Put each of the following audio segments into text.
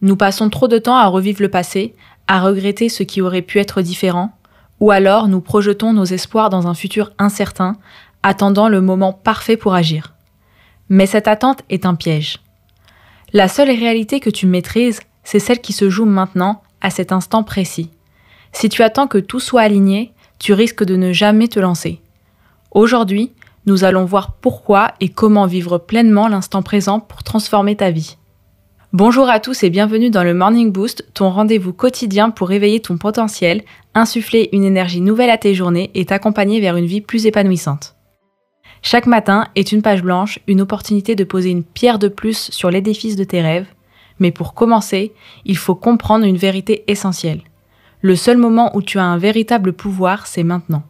Nous passons trop de temps à revivre le passé, à regretter ce qui aurait pu être différent, ou alors nous projetons nos espoirs dans un futur incertain, attendant le moment parfait pour agir. Mais cette attente est un piège. La seule réalité que tu maîtrises, c'est celle qui se joue maintenant, à cet instant précis. Si tu attends que tout soit aligné, tu risques de ne jamais te lancer. Aujourd'hui, nous allons voir pourquoi et comment vivre pleinement l'instant présent pour transformer ta vie. Bonjour à tous et bienvenue dans le Morning Boost, ton rendez-vous quotidien pour réveiller ton potentiel, insuffler une énergie nouvelle à tes journées et t'accompagner vers une vie plus épanouissante. Chaque matin est une page blanche, une opportunité de poser une pierre de plus sur l'édifice de tes rêves. Mais pour commencer, il faut comprendre une vérité essentielle. Le seul moment où tu as un véritable pouvoir, c'est maintenant.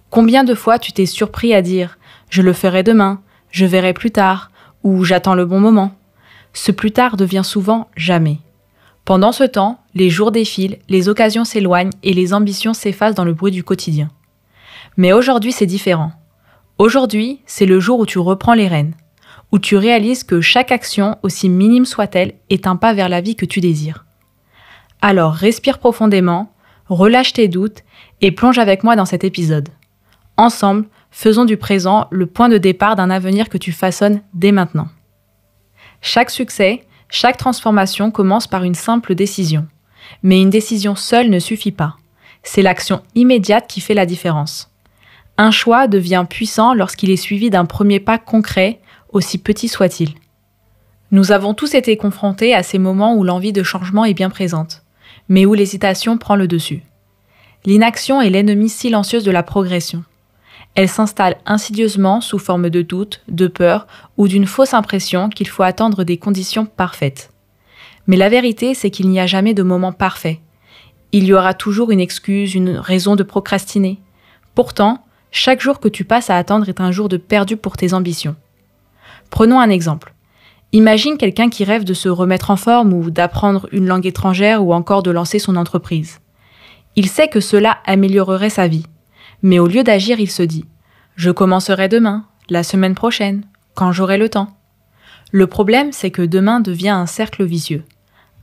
Combien de fois tu t'es surpris à dire « je le ferai demain »,« je verrai plus tard » ou « j'attends le bon moment ». Ce plus tard devient souvent jamais. Pendant ce temps, les jours défilent, les occasions s'éloignent et les ambitions s'effacent dans le bruit du quotidien. Mais aujourd'hui, c'est différent. Aujourd'hui, c'est le jour où tu reprends les rênes, où tu réalises que chaque action, aussi minime soit-elle, est un pas vers la vie que tu désires. Alors respire profondément, relâche tes doutes et plonge avec moi dans cet épisode. Ensemble, faisons du présent le point de départ d'un avenir que tu façonnes dès maintenant. Chaque succès, chaque transformation commence par une simple décision. Mais une décision seule ne suffit pas. C'est l'action immédiate qui fait la différence. Un choix devient puissant lorsqu'il est suivi d'un premier pas concret, aussi petit soit-il. Nous avons tous été confrontés à ces moments où l'envie de changement est bien présente, mais où l'hésitation prend le dessus. L'inaction est l'ennemie silencieuse de la progression. Elle s'installe insidieusement sous forme de doute, de peur ou d'une fausse impression qu'il faut attendre des conditions parfaites. Mais la vérité, c'est qu'il n'y a jamais de moment parfait. Il y aura toujours une excuse, une raison de procrastiner. Pourtant, chaque jour que tu passes à attendre est un jour de perdu pour tes ambitions. Prenons un exemple. Imagine quelqu'un qui rêve de se remettre en forme ou d'apprendre une langue étrangère ou encore de lancer son entreprise. Il sait que cela améliorerait sa vie. Mais au lieu d'agir, il se dit « Je commencerai demain, la semaine prochaine, quand j'aurai le temps ». Le problème, c'est que demain devient un cercle vicieux.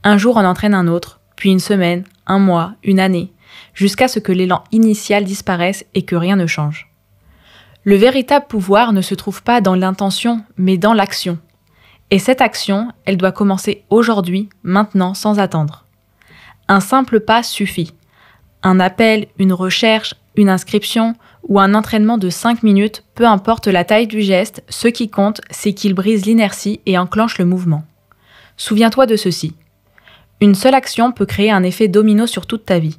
Un jour en entraîne un autre, puis une semaine, un mois, une année, jusqu'à ce que l'élan initial disparaisse et que rien ne change. Le véritable pouvoir ne se trouve pas dans l'intention, mais dans l'action. Et cette action, elle doit commencer aujourd'hui, maintenant, sans attendre. Un simple pas suffit. Un appel, une recherche, une inscription ou un entraînement de 5 minutes, peu importe la taille du geste, ce qui compte, c'est qu'il brise l'inertie et enclenche le mouvement. Souviens-toi de ceci. Une seule action peut créer un effet domino sur toute ta vie.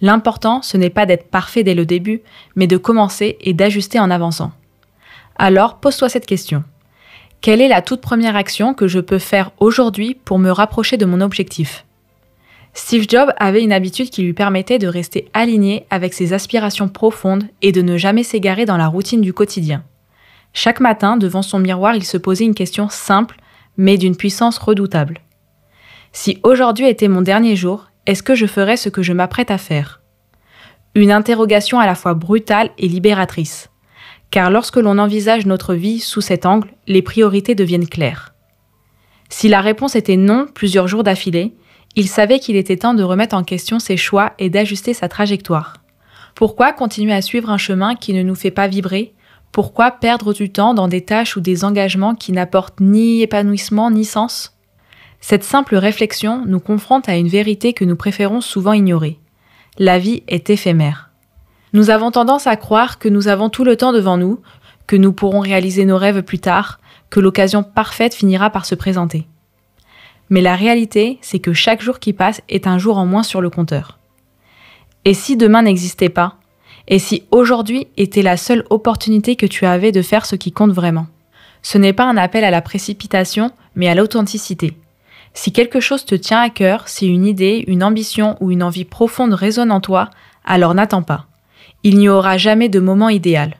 L'important, ce n'est pas d'être parfait dès le début, mais de commencer et d'ajuster en avançant. Alors, pose-toi cette question. Quelle est la toute première action que je peux faire aujourd'hui pour me rapprocher de mon objectif ? Steve Jobs avait une habitude qui lui permettait de rester aligné avec ses aspirations profondes et de ne jamais s'égarer dans la routine du quotidien. Chaque matin, devant son miroir, il se posait une question simple, mais d'une puissance redoutable. Si aujourd'hui était mon dernier jour, est-ce que je ferais ce que je m'apprête à faire ? Une interrogation à la fois brutale et libératrice. Car lorsque l'on envisage notre vie sous cet angle, les priorités deviennent claires. Si la réponse était non plusieurs jours d'affilée, il savait qu'il était temps de remettre en question ses choix et d'ajuster sa trajectoire. Pourquoi continuer à suivre un chemin qui ne nous fait pas vibrer ? Pourquoi perdre du temps dans des tâches ou des engagements qui n'apportent ni épanouissement ni sens ? Cette simple réflexion nous confronte à une vérité que nous préférons souvent ignorer. La vie est éphémère. Nous avons tendance à croire que nous avons tout le temps devant nous, que nous pourrons réaliser nos rêves plus tard, que l'occasion parfaite finira par se présenter. Mais la réalité, c'est que chaque jour qui passe est un jour en moins sur le compteur. Et si demain n'existait pas ? Et si aujourd'hui était la seule opportunité que tu avais de faire ce qui compte vraiment ? Ce n'est pas un appel à la précipitation, mais à l'authenticité. Si quelque chose te tient à cœur, si une idée, une ambition ou une envie profonde résonne en toi, alors n'attends pas. Il n'y aura jamais de moment idéal.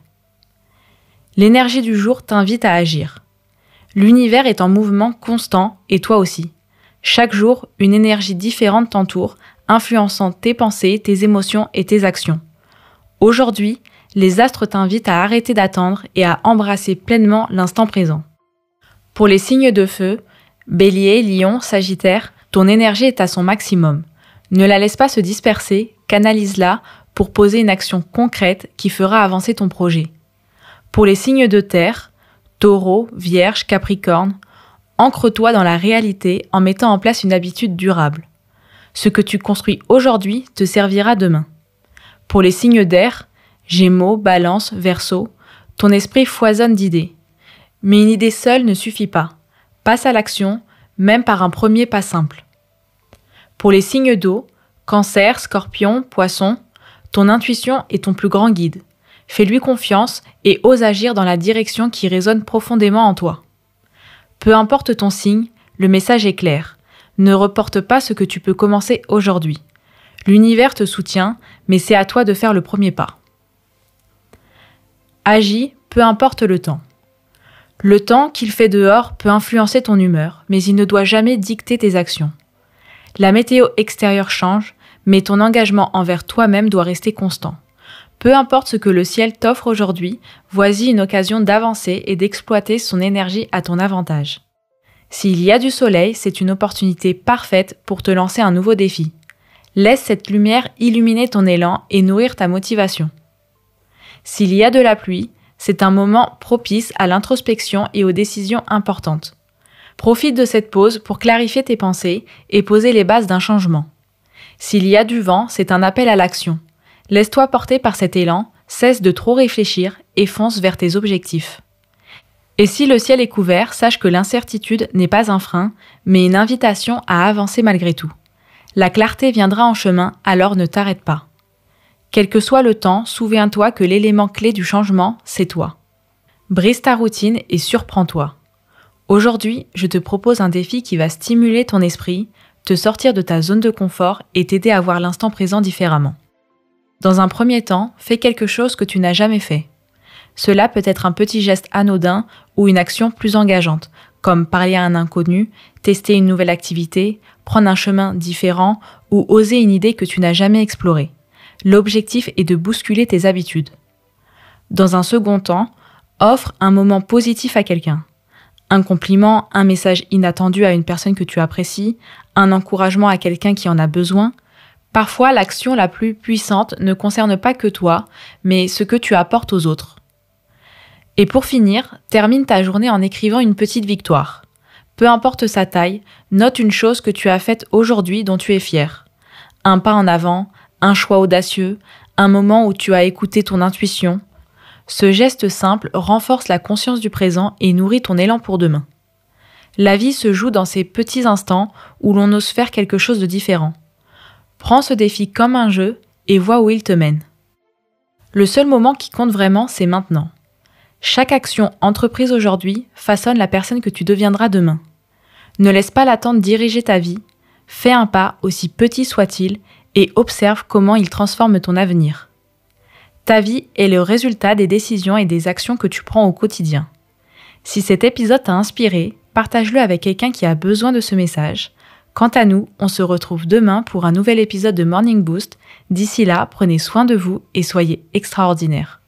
L'énergie du jour t'invite à agir. L'univers est en mouvement constant et toi aussi. Chaque jour, une énergie différente t'entoure, influençant tes pensées, tes émotions et tes actions. Aujourd'hui, les astres t'invitent à arrêter d'attendre et à embrasser pleinement l'instant présent. Pour les signes de feu, Bélier, Lion, Sagittaire, ton énergie est à son maximum. Ne la laisse pas se disperser, canalise-la pour poser une action concrète qui fera avancer ton projet. Pour les signes de terre, Taureau, Vierge, Capricorne, ancre-toi dans la réalité en mettant en place une habitude durable. Ce que tu construis aujourd'hui te servira demain. Pour les signes d'air, Gémeaux, Balance, Verseau, ton esprit foisonne d'idées. Mais une idée seule ne suffit pas. Passe à l'action, même par un premier pas simple. Pour les signes d'eau, Cancer, Scorpion, Poisson, ton intuition est ton plus grand guide. Fais-lui confiance et ose agir dans la direction qui résonne profondément en toi. Peu importe ton signe, le message est clair. Ne reporte pas ce que tu peux commencer aujourd'hui. L'univers te soutient, mais c'est à toi de faire le premier pas. Agis, peu importe le temps. Le temps qu'il fait dehors peut influencer ton humeur, mais il ne doit jamais dicter tes actions. La météo extérieure change, mais ton engagement envers toi-même doit rester constant. Peu importe ce que le ciel t'offre aujourd'hui, voici une occasion d'avancer et d'exploiter son énergie à ton avantage. S'il y a du soleil, c'est une opportunité parfaite pour te lancer un nouveau défi. Laisse cette lumière illuminer ton élan et nourrir ta motivation. S'il y a de la pluie, c'est un moment propice à l'introspection et aux décisions importantes. Profite de cette pause pour clarifier tes pensées et poser les bases d'un changement. S'il y a du vent, c'est un appel à l'action. Laisse-toi porter par cet élan, cesse de trop réfléchir et fonce vers tes objectifs. Et si le ciel est couvert, sache que l'incertitude n'est pas un frein, mais une invitation à avancer malgré tout. La clarté viendra en chemin, alors ne t'arrête pas. Quel que soit le temps, souviens-toi que l'élément clé du changement, c'est toi. Brise ta routine et surprends-toi. Aujourd'hui, je te propose un défi qui va stimuler ton esprit, te sortir de ta zone de confort et t'aider à voir l'instant présent différemment. Dans un premier temps, fais quelque chose que tu n'as jamais fait. Cela peut être un petit geste anodin ou une action plus engageante, comme parler à un inconnu, tester une nouvelle activité, prendre un chemin différent ou oser une idée que tu n'as jamais explorée. L'objectif est de bousculer tes habitudes. Dans un second temps, offre un moment positif à quelqu'un. Un compliment, un message inattendu à une personne que tu apprécies, un encouragement à quelqu'un qui en a besoin. Parfois, l'action la plus puissante ne concerne pas que toi, mais ce que tu apportes aux autres. Et pour finir, termine ta journée en écrivant une petite victoire. Peu importe sa taille, note une chose que tu as faite aujourd'hui dont tu es fier. Un pas en avant, un choix audacieux, un moment où tu as écouté ton intuition. Ce geste simple renforce la conscience du présent et nourrit ton élan pour demain. La vie se joue dans ces petits instants où l'on ose faire quelque chose de différent. Prends ce défi comme un jeu et vois où il te mène. Le seul moment qui compte vraiment, c'est maintenant. Chaque action entreprise aujourd'hui façonne la personne que tu deviendras demain. Ne laisse pas l'attente diriger ta vie, fais un pas, aussi petit soit-il, et observe comment il transforme ton avenir. Ta vie est le résultat des décisions et des actions que tu prends au quotidien. Si cet épisode t'a inspiré, partage-le avec quelqu'un qui a besoin de ce message. Quant à nous, on se retrouve demain pour un nouvel épisode de Morning Boost. D'ici là, prenez soin de vous et soyez extraordinaires.